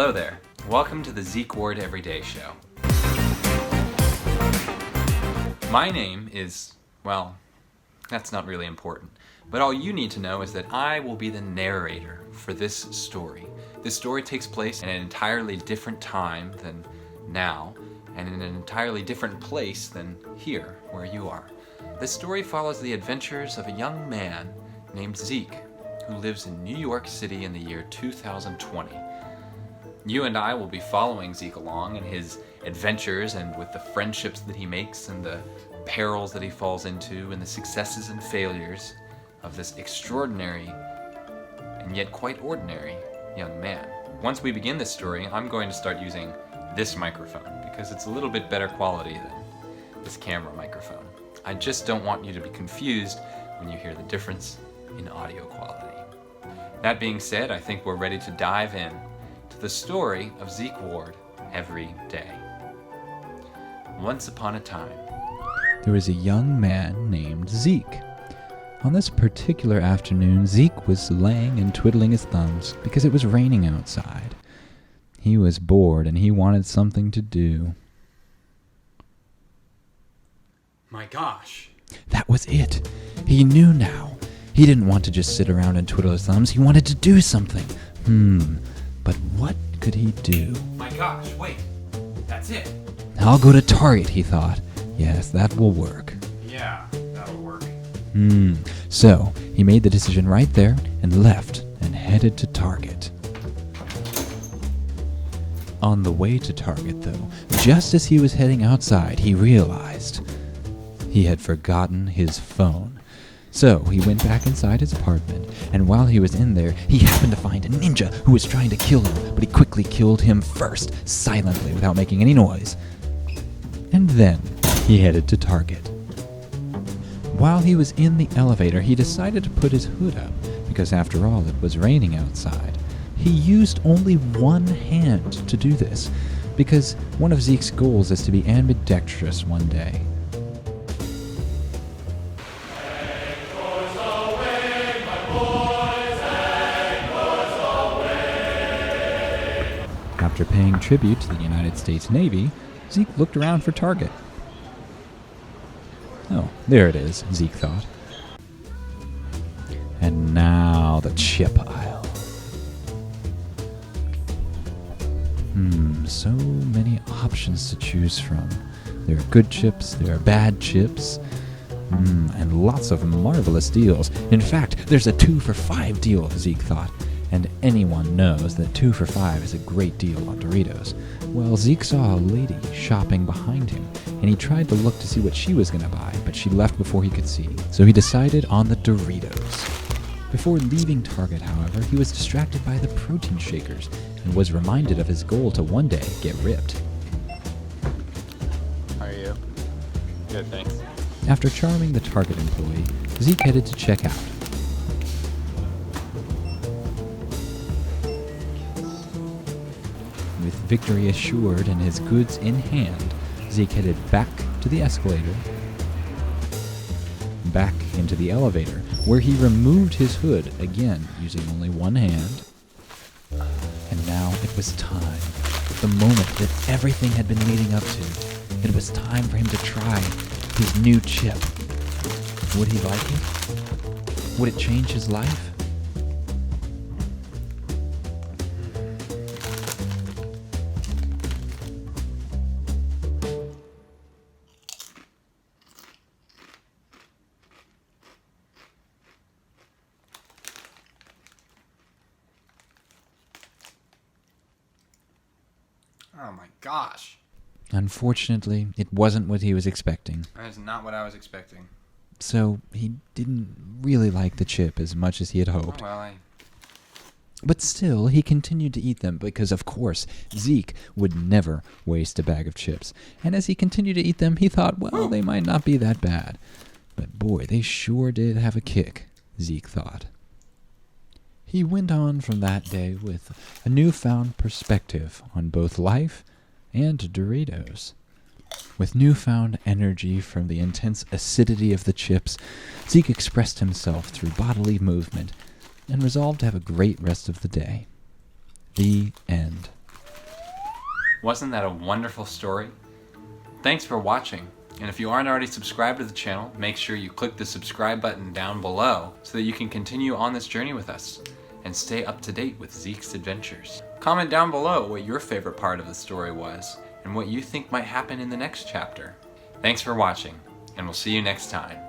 Hello there. Welcome to the Zeke Ward Everyday Show. My name is, well, that's not really important. But all you need to know is that I will be the narrator for this story. This story takes place in an entirely different time than now, and in an entirely different place than here, where you are. This story follows the adventures of a young man named Zeke, who lives in New York City in the year 2020. You and I will be following Zeke along in his adventures and with the friendships that he makes and the perils that he falls into and the successes and failures of this extraordinary and yet quite ordinary young man. Once we begin this story, I'm going to start using this microphone because it's a little bit better quality than this camera microphone. I just don't want you to be confused when you hear the difference in audio quality. That being said, I think we're ready to dive in to the story of Zeke Ward every day. Once upon a time, there was a young man named Zeke. On this particular afternoon, Zeke was laying and twiddling his thumbs because it was raining outside. He was bored and he wanted something to do. My gosh. That was it. He knew now. He didn't want to just sit around and twiddle his thumbs. He wanted to do something. But what could he do? My gosh, wait. That's it. I'll go to Target, he thought. Yes, that will work. Yeah, that'll work. So he made the decision right there and left and headed to Target. On the way to Target, though, just as he was heading outside, he realized he had forgotten his phone. So he went back inside his apartment, and while he was in there, he happened to find a ninja who was trying to kill him, but he quickly killed him first, silently, without making any noise. And then he headed to Target. While he was in the elevator, he decided to put his hood up, because after all, it was raining outside. He used only one hand to do this, because one of Zeke's goals is to be ambidextrous one day. After paying tribute to the United States Navy, Zeke looked around for Target. Oh, there it is, Zeke thought. And now the chip aisle. So many options to choose from. There are good chips, there are bad chips, and lots of marvelous deals. In fact, there's a 2 for $5 deal, Zeke thought. And anyone knows that 2 for $5 is a great deal on Doritos. Well, Zeke saw a lady shopping behind him, and he tried to look to see what she was going to buy, but she left before he could see. So he decided on the Doritos. Before leaving Target, however, he was distracted by the protein shakers and was reminded of his goal to one day get ripped. How are you? Good, thanks. After charming the Target employee, Zeke headed to check out. With victory assured and his goods in hand, Zeke headed back to the escalator, back into the elevator, where he removed his hood, again using only one hand. And now it was time, the moment that everything had been leading up to. It was time for him to try his new chip. Would he like it? Would it change his life? Oh my gosh. Unfortunately, it wasn't what he was expecting. That is not what I was expecting. So he didn't really like the chip as much as he had hoped. Oh, well, But still, he continued to eat them because, of course, Zeke would never waste a bag of chips. And as he continued to eat them, he thought, well, they might not be that bad. But boy, they sure did have a kick, Zeke thought. He went on from that day with a newfound perspective on both life and Doritos. With newfound energy from the intense acidity of the chips, Zeke expressed himself through bodily movement and resolved to have a great rest of the day. The end. Wasn't that a wonderful story? Thanks for watching. And if you aren't already subscribed to the channel, make sure you click the subscribe button down below so that you can continue on this journey with us and stay up to date with Zeke's adventures. Comment down below what your favorite part of the story was and what you think might happen in the next chapter. Thanks for watching, and we'll see you next time.